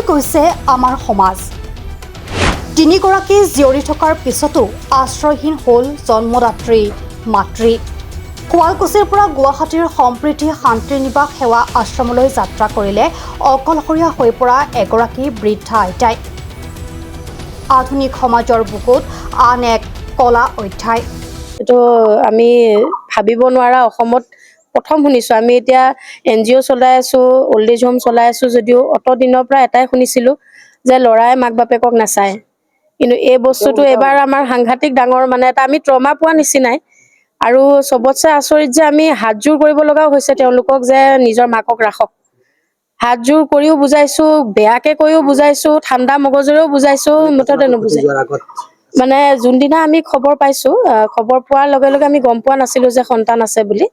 কৈছে আমাৰ সমাজ তিনিগৰাকী জীয়ৰী থকাৰ পিছতো আশ্ৰয়হীন হ'ল জন্মদাত্ৰী মাতৃ শুৱালকুছিৰ পৰা গুৱাহাটীৰ সম্প্ৰীতি শান্তি নিবাস সেৱা আশ্ৰমলৈ যাত্ৰা কৰিলে অকলশৰীয়া হৈ পৰা এগৰাকী বৃদ্ধা আইতাই আধুনিক সমাজৰ বুকুত আন এক কলা অধ্যায় তো আমি ভাবিব নোৱাৰা অসমত প্ৰথম শুনিছোঁ আমি এতিয়া NGO চলাই আছোঁ ওল্ড এজ হোম চলাই আছোঁ যদিও অত দিনৰ পৰা এটাই শুনিছিলোঁ যে ল'ৰাই মাক বাপেকক নাচায় কিন্তু এই বস্তুটো এবাৰ আমাৰ সাংঘাতিক ডাঙৰ মানে এটা আমি ট্ৰমা পোৱা নিচিনাই আৰু সবতছে আচৰিত যে আমি হাতজোৰ কৰিব লগাও হৈছে তেওঁলোকক যে নিজৰ মাকক ৰাখক হাতজোৰ কৰিও বুজাইছোঁ বেয়াকে কৈও বুজাইছোঁ ঠাণ্ডা মগজৰেও বুজাইছোঁ মুঠতে নুবুজায় মানে যোনদিনা আমি খবৰ পাইছোঁ খবৰ পোৱাৰ লগে লগে আমি গম পোৱা নাছিলোঁ যে সন্তান আছে বুলি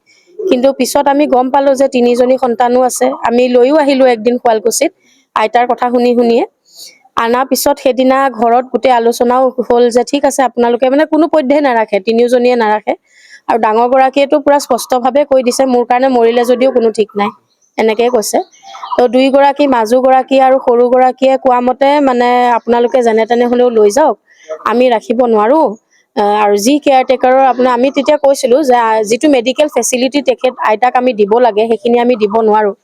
কিন্তু পিছত আমি গম পালোঁ যে তিনিজনী সন্তানো আছে আমি লৈও আহিলোঁ একদিন শুৱালকুছিত আইতাৰ কথা শুনিয়ে আনাৰ পিছত সেইদিনা ঘৰত গোটেই আলোচনাও হ'ল যে ঠিক আছে আপোনালোকে মানে কোনো পধ্যেই নাৰাখে তিনিওজনীয়ে নাৰাখে আৰু ডাঙৰ গৰাকীয়েতো পুৰা স্পষ্টভাৱে কৈ দিছে মোৰ কাৰণে মৰিলে যদিও কোনো ঠিক নাই এনেকৈ কৈছে তো দুইগৰাকী মাজুগৰাকী আৰু সৰুগৰাকীয়ে কোৱা মতে মানে আপোনালোকে যেনে তেনে হ'লেও লৈ যাওক আমি ৰাখিব নোৱাৰোঁ আৰু যি কেয়াৰটেকাৰৰ আপোনাৰ আমি তেতিয়া কৈছিলোঁ যে যিটো মেডিকেল ফেচিলিটি তেখেত আইতাক আমি দিব লাগে সেইখিনি আমি দিব নোৱাৰোঁ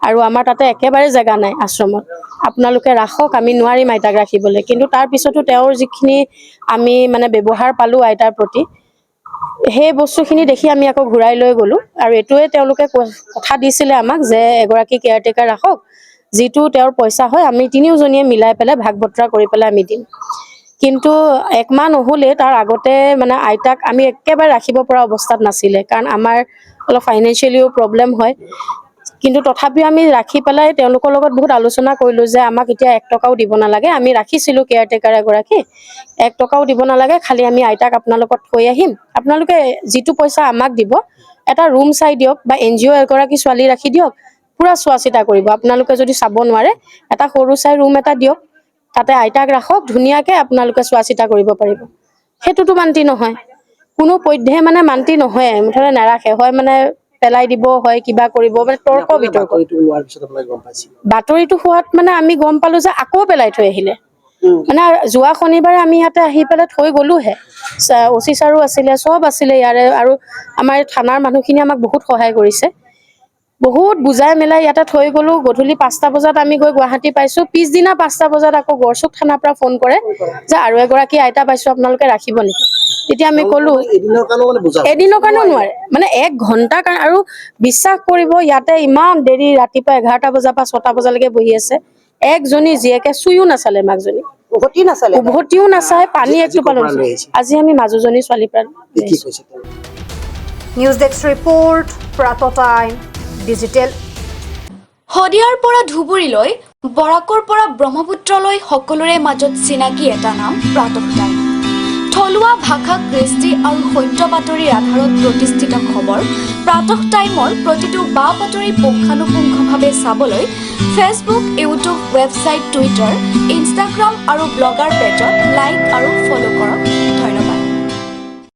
আৰু আমাৰ তাতে একেবাৰে জেগা নাই আশ্ৰমত আপোনালোকে ৰাখক আমি নোৱাৰিম আইতাক ৰাখিবলৈ কিন্তু তাৰ পিছতো তেওঁৰ যিখিনি আমি মানে ব্যৱহাৰ পালোঁ আইতাৰ প্ৰতি সেই বস্তুখিনি দেখি আমি আকৌ ঘূৰাই লৈ গ'লোঁ আৰু এইটোৱে তেওঁলোকে কথা দিছিলে আমাক যে এগৰাকী কেয়াৰটেকাৰ ৰাখক যিটো তেওঁৰ পইচা হয় আমি তিনিওজনীয়ে মিলাই পেলাই ভাগ বতৰা কৰি পেলাই আমি দিম কিন্তু একমাহ নহ'লে তাৰ আগতে মানে আইতাক আমি একেবাৰে ৰাখিব পৰা অৱস্থাত নাছিলে কাৰণ আমাৰ অলপ ফাইনেন্সিয়েলিও প্ৰব্লেম হয় কিন্তু তথাপিও আমি ৰাখি পেলাই তেওঁলোকৰ লগত বহুত আলোচনা কৰিলোঁ যে আমাক এতিয়া 1 টকাও দিব নালাগে আমি ৰাখিছিলোঁ কেয়াৰটেকাৰ এগৰাকী 1 টকাও দিব নালাগে খালি আমি আইতাক আপোনালোকক থৈ আহিম আপোনালোকে যিটো পইচা আমাক দিব এটা ৰুম চাই দিয়ক বা NGO এগৰাকী ছোৱালী ৰাখি দিয়ক পুৰা চোৱা চিতা কৰিব আপোনালোকে যদি চাব নোৱাৰে এটা সৰু চাই ৰুম এটা দিয়ক তাতে আইতাক ৰাখক ধুনীয়াকৈ আপোনালোকে চোৱা চিতা কৰিব পাৰিব সেইটোতো মান্তি নহয় কোনো পধ্যে মানে মান্তি নহয় মুঠতে নাৰাখে হয় মানে পেলাই দিব হয় কিবা কৰিব মানে তৰ্ক বিতৰ্ক বাতৰিটো হোৱাত মানে আমি গম পালোঁ যে আকৌ পেলাই থৈ আহিলে মানে যোৱা শনিবাৰে আমি ইয়াতে আহি পেলাই থৈ গ'লোহে OC ছাৰো আছিলে সব আছিলে ইয়াৰে আৰু আমাৰ থানাৰ মানুহখিনি আমাক বহুত সহায় কৰিছে বহুত বুজাই মেলাই ইয়াতে থৈ গ'লোঁ গধূলি 5টা বজাত আমি গৈ গুৱাহাটী পাইছোঁ পিছদিনা 5টা বজাত আকৌ গড়চুক থানাৰ পৰা ফোন কৰে যে আৰু এগৰাকী আইতা পাইছোঁ আপোনালোকে ৰাখিব নেকি তেতিয়া আমি ক'লোঁ এদিনৰ কাৰণেও নোৱাৰে মানে 1 ঘণ্টাৰ কাৰণে আৰু বিশ্বাস কৰিব ইয়াতে ইমান দেৰি ৰাতিপুৱা 11টা বজাৰ পৰা 6টা বজালৈকে বহি আছে একজনী জীয়েকে চুইও নাচালে মাকজনী উভতিও নাচায় পানী একটু পালোঁ আজি আমি মাজুজনী ছোৱালী প্ৰাণ নিউজ ডেস্ক ৰিপৰ্ট প্ৰাতঃ টাইম ডিজিটেল শদিয়াৰ পৰা ধুবুৰীলৈ বৰাকৰ পৰা ব্ৰহ্মপুত্ৰলৈ সকলোৰে মাজত চিনাকি এটা নাম প্ৰাতঃ টাইম থলুৱা ভাষা কৃষ্টি আৰু সত্য বাতৰিৰ আধাৰত প্ৰতিষ্ঠিত খবৰ প্ৰাতঃ টাইমৰ প্ৰতিটো বা বাতৰি পুংখানুপুংখভাৱে চাবলৈ Facebook YouTube website Twitter Instagram আৰু ব্লগাৰ পেজত লাইক আৰু ফ'ল' কৰক ধন্যবাদ।